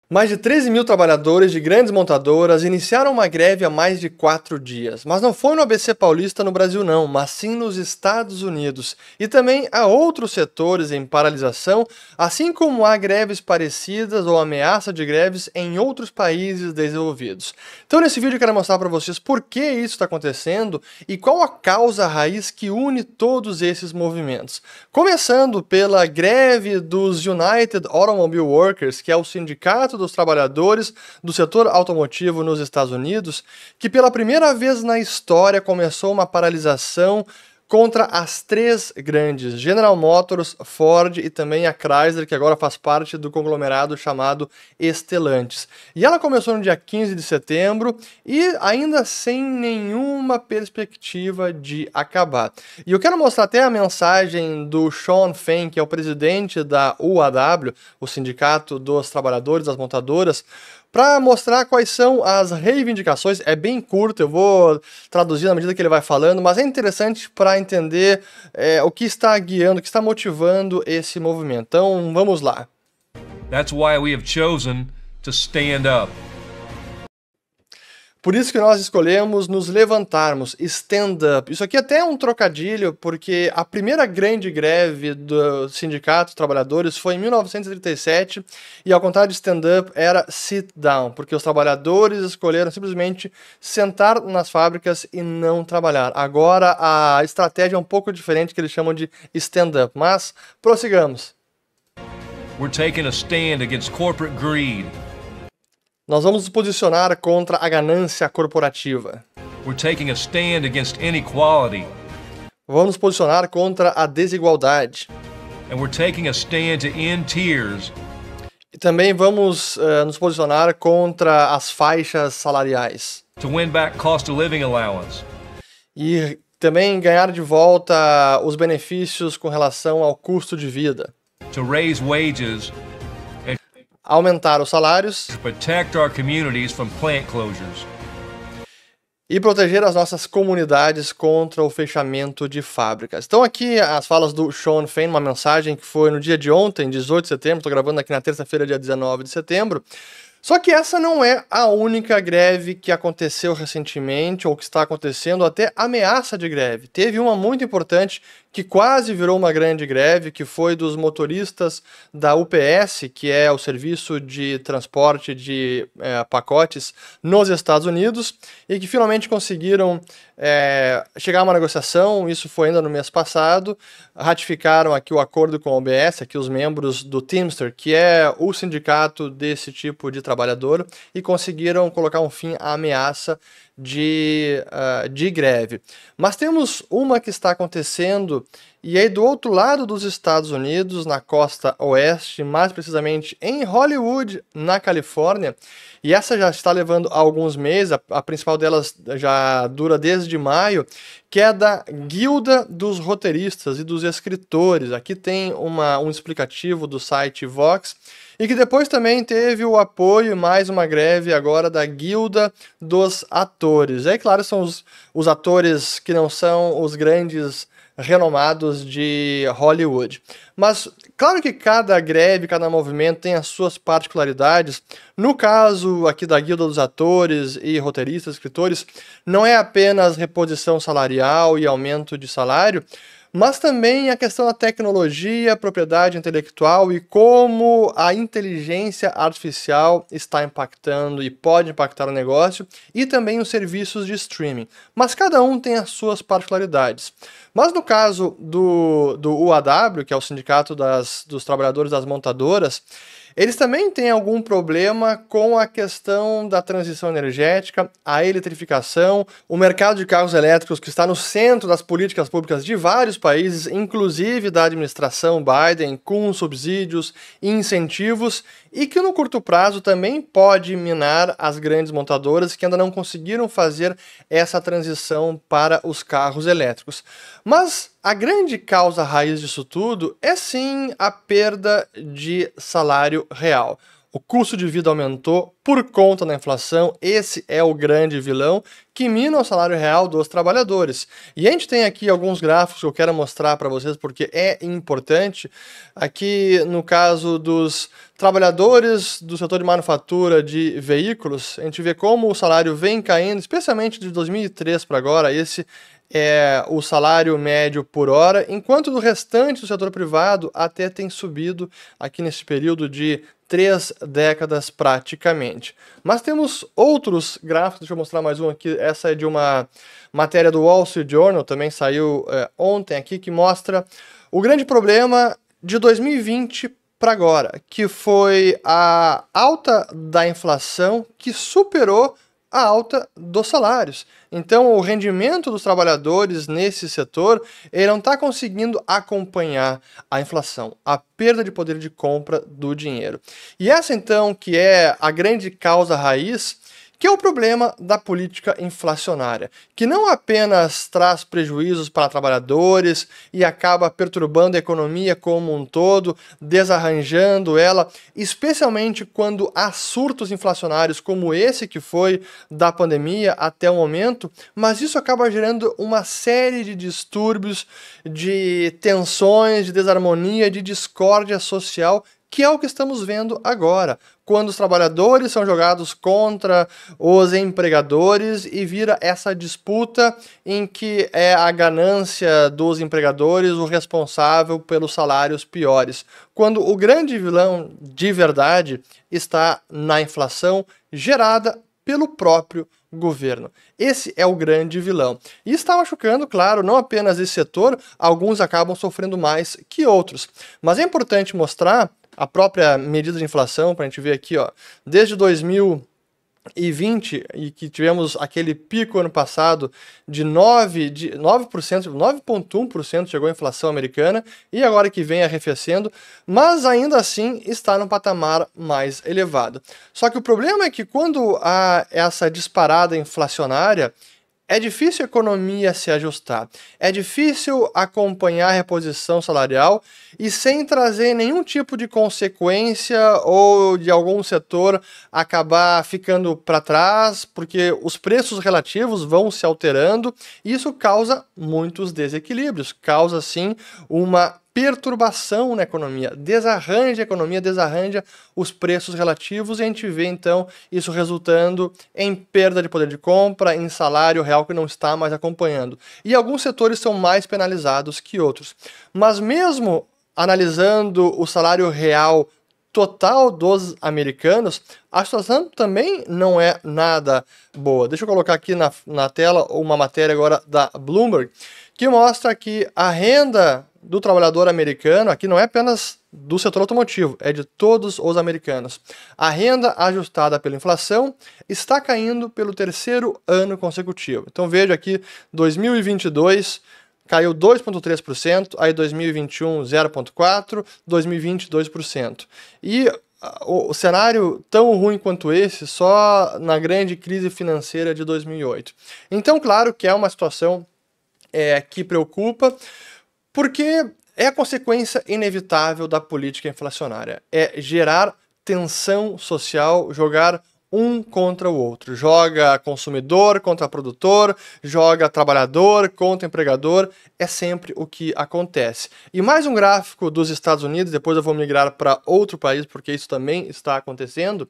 Mais de 13 mil trabalhadores de grandes montadoras iniciaram uma greve há mais de 4 dias. Mas não foi no ABC Paulista no Brasil não, mas sim nos Estados Unidos. E também há outros setores em paralisação, assim como há greves parecidas ou ameaça de greves em outros países desenvolvidos. Então nesse vídeo eu quero mostrar para vocês por que isso está acontecendo e qual a causa raiz que une todos esses movimentos. Começando pela greve dos United Automobile Workers, que é o sindicato dos trabalhadores do setor automotivo nos Estados Unidos, que pela primeira vez na história começou uma paralisação contra as três grandes, General Motors, Ford e também a Chrysler, que agora faz parte do conglomerado chamado Stellantis. E ela começou no dia 15 de setembro e ainda sem nenhuma perspectiva de acabar. E eu quero mostrar até a mensagem do Shawn Fain, que é o presidente da UAW, o Sindicato dos Trabalhadores das Montadoras, para mostrar quais são as reivindicações. É bem curto, eu vou traduzir na medida que ele vai falando, mas é interessante para entender o que está guiando, o que está motivando esse movimento. Então, vamos lá. That's why we have chosen to stand up. Por isso que nós escolhemos nos levantarmos, stand up. Isso aqui até é um trocadilho, porque a primeira grande greve do Sindicato dos Trabalhadores foi em 1937, e ao contrário de stand up, era sit down, porque os trabalhadores escolheram simplesmente sentar nas fábricas e não trabalhar. Agora a estratégia é um pouco diferente, que eles chamam de stand up, mas prossigamos. We're taking a stand against corporate greed. Nós vamos nos posicionar contra a ganância corporativa. We're taking a stand against inequality. Vamos nos posicionar contra a desigualdade. And we're taking a stand to end tears. E também vamos nos posicionar contra as faixas salariais. To win back cost of living allowance. E também ganhar de volta os benefícios com relação ao custo de vida. To raise wages. Aumentar os salários. Protect our communities from plant closures. E proteger as nossas comunidades contra o fechamento de fábricas. Então aqui as falas do Shawn Fain, uma mensagem que foi no dia de ontem, 18 de setembro, estou gravando aqui na terça-feira, dia 19 de setembro. Só que essa não é a única greve que aconteceu recentemente ou que está acontecendo, até ameaça de greve. Teve uma muito importante que quase virou uma grande greve, que foi dos motoristas da UPS, que é o serviço de transporte de pacotes nos Estados Unidos, e que finalmente conseguiram chegar a uma negociação. Isso foi ainda no mês passado, ratificaram aqui o acordo com a OBS, aqui os membros do Teamster, que é o sindicato desse tipo de trabalhador, e conseguiram colocar um fim à ameaça de greve. Mas temos uma que está acontecendo, e aí do outro lado dos Estados Unidos, na costa oeste, mais precisamente em Hollywood, na Califórnia, e essa já está levando alguns meses, a principal delas já dura desde maio, que é da Guilda dos Roteiristas e dos Escritores. Aqui tem um explicativo do site Vox, e que depois também teve o apoio e mais uma greve agora da Guilda dos Atores. Aí, claro, são os atores que não são os grandes renomados de Hollywood. Mas, claro que cada greve, cada movimento tem as suas particularidades. No caso aqui da Guilda dos Atores e Roteiristas, Escritores, não é apenas reposição salarial e aumento de salário, mas também a questão da tecnologia, propriedade intelectual e como a inteligência artificial está impactando e pode impactar o negócio, e também os serviços de streaming. Mas cada um tem as suas particularidades. Mas no caso do UAW, que é o Sindicato dos Trabalhadores das Montadoras, eles também têm algum problema com a questão da transição energética, a eletrificação, o mercado de carros elétricos, que está no centro das políticas públicas de vários países, inclusive da administração Biden, com subsídios e incentivos, e que no curto prazo também pode minar as grandes montadoras que ainda não conseguiram fazer essa transição para os carros elétricos. Mas a grande causa raiz disso tudo é sim a perda de salário real. O custo de vida aumentou por conta da inflação. Esse é o grande vilão que mina o salário real dos trabalhadores. E a gente tem aqui alguns gráficos que eu quero mostrar para vocês porque é importante. Aqui no caso dos trabalhadores do setor de manufatura de veículos, a gente vê como o salário vem caindo, especialmente de 2003 para agora. Esse é o salário médio por hora, enquanto do restante do setor privado até tem subido aqui nesse período de 3 décadas praticamente. Mas temos outros gráficos, deixa eu mostrar mais um aqui, essa é de uma matéria do Wall Street Journal, também saiu ontem aqui, que mostra o grande problema de 2020 para agora, que foi a alta da inflação que superou a alta dos salários. Então, o rendimento dos trabalhadores nesse setor, ele não está conseguindo acompanhar a inflação, a perda de poder de compra do dinheiro. E essa, então, que é a grande causa raiz, que é o problema da política inflacionária, que não apenas traz prejuízos para trabalhadores e acaba perturbando a economia como um todo, desarranjando ela, especialmente quando há surtos inflacionários como esse que foi da pandemia até o momento, mas isso acaba gerando uma série de distúrbios, de tensões, de desarmonia, de discórdia social, que é o que estamos vendo agora, quando os trabalhadores são jogados contra os empregadores e vira essa disputa em que é a ganância dos empregadores o responsável pelos salários piores, quando o grande vilão de verdade está na inflação gerada pelo próprio governo. Esse é o grande vilão. E está machucando, claro, não apenas esse setor, alguns acabam sofrendo mais que outros. Mas é importante mostrar a própria medida de inflação, para a gente ver aqui, ó, desde 2020, e que tivemos aquele pico ano passado de 9,1% chegou a inflação americana, e agora que vem arrefecendo, mas ainda assim está no patamar mais elevado. Só que o problema é que quando há essa disparada inflacionária, é difícil a economia se ajustar, é difícil acompanhar a reposição salarial e sem trazer nenhum tipo de consequência ou de algum setor acabar ficando para trás, porque os preços relativos vão se alterando e isso causa muitos desequilíbrios, causa sim uma perturbação na economia, desarranja a economia, desarranja os preços relativos e a gente vê então isso resultando em perda de poder de compra, em salário real que não está mais acompanhando. E alguns setores são mais penalizados que outros. Mas mesmo analisando o salário real total dos americanos, a situação também não é nada boa. Deixa eu colocar aqui na tela uma matéria agora da Bloomberg, que mostra que a renda do trabalhador americano, aqui não é apenas do setor automotivo, é de todos os americanos. A renda ajustada pela inflação está caindo pelo terceiro ano consecutivo. Então veja aqui, 2022 caiu 2,3%, aí 2021 0,4%, 2020 2%. E o cenário tão ruim quanto esse só na grande crise financeira de 2008. Então, claro que é uma situação que preocupa, porque é a consequência inevitável da política inflacionária. É gerar tensão social, jogar um contra o outro. Joga consumidor contra produtor, joga trabalhador contra empregador. É sempre o que acontece. E mais um gráfico dos Estados Unidos, depois eu vou migrar para outro país, porque isso também está acontecendo.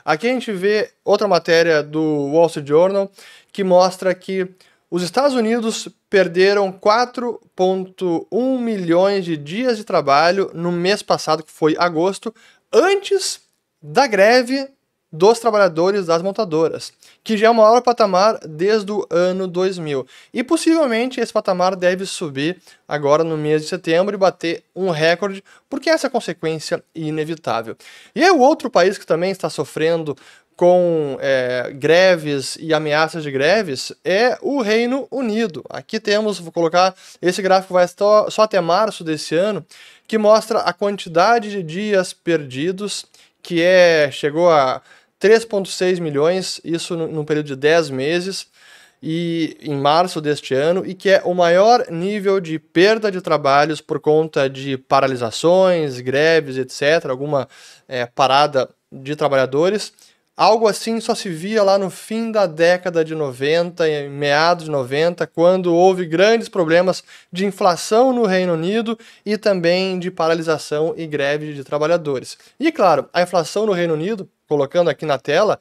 Aqui a gente vê outra matéria do Wall Street Journal, que mostra que os Estados Unidos perderam 4,1 milhões de dias de trabalho no mês passado, que foi agosto, antes da greve dos trabalhadores das montadoras, que já é o maior patamar desde o ano 2000. E possivelmente esse patamar deve subir agora no mês de setembro e bater um recorde, porque essa é a consequência inevitável. E aí o outro país que também está sofrendo com greves e ameaças de greves é o Reino Unido. Aqui temos, vou colocar, esse gráfico vai só até março desse ano, que mostra a quantidade de dias perdidos, que chegou a 3,6 milhões, isso num período de 10 meses, e em março deste ano, e que é o maior nível de perda de trabalhos por conta de paralisações, greves, etc., alguma parada de trabalhadores. Algo assim só se via lá no fim da década de 90, em meados de 90, quando houve grandes problemas de inflação no Reino Unido e também de paralisação e greve de trabalhadores. E claro, a inflação no Reino Unido, colocando aqui na tela,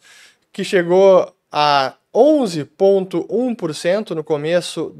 que chegou a 11,1% no começo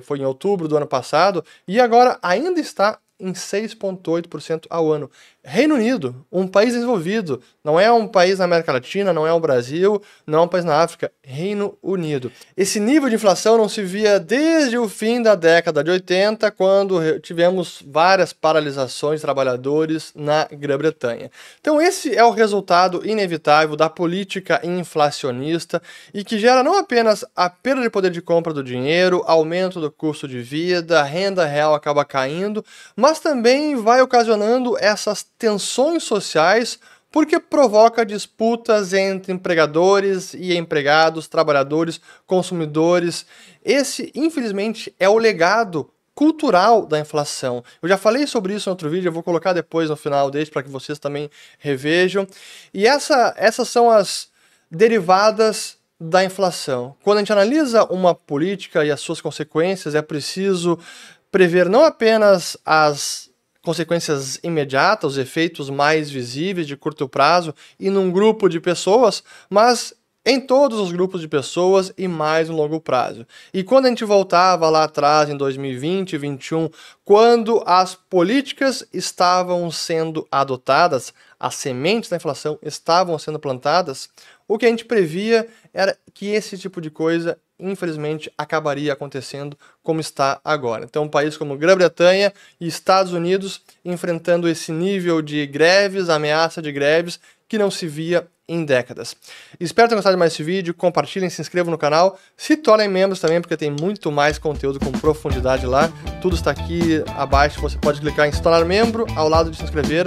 foi em outubro do ano passado, e agora ainda está em 6,8% ao ano. Reino Unido, um país desenvolvido, não é um país na América Latina, não é o Brasil, não é um país na África, Reino Unido. Esse nível de inflação não se via desde o fim da década de 80, quando tivemos várias paralisações de trabalhadores na Grã-Bretanha. Então esse é o resultado inevitável da política inflacionista e que gera não apenas a perda de poder de compra do dinheiro, aumento do custo de vida, a renda real acaba caindo, mas também vai ocasionando essas tensões sociais porque provoca disputas entre empregadores e empregados, trabalhadores, consumidores. Esse, infelizmente, é o legado cultural da inflação. Eu já falei sobre isso em outro vídeo, eu vou colocar depois no final deste para que vocês também revejam. E essas são as derivadas da inflação. Quando a gente analisa uma política e as suas consequências, é preciso prever não apenas as consequências imediatas, os efeitos mais visíveis de curto prazo e num grupo de pessoas, mas em todos os grupos de pessoas e mais no longo prazo. E quando a gente voltava lá atrás, em 2020 e 2021, quando as políticas estavam sendo adotadas, as sementes da inflação estavam sendo plantadas, o que a gente previa era que esse tipo de coisa, infelizmente, acabaria acontecendo como está agora. Então, um país como Grã-Bretanha e Estados Unidos enfrentando esse nível de greves, ameaça de greves, que não se via em décadas. Espero ter gostado de mais esse vídeo, compartilhem, se inscrevam no canal, se tornem membros também, porque tem muito mais conteúdo com profundidade lá. Tudo está aqui abaixo, você pode clicar em se tornar membro, ao lado de se inscrever.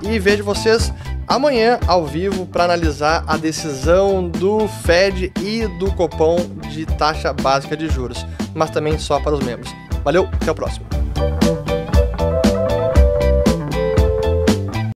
E vejo vocês amanhã ao vivo para analisar a decisão do Fed e do Copom de taxa básica de juros, mas também só para os membros. Valeu, até o próximo.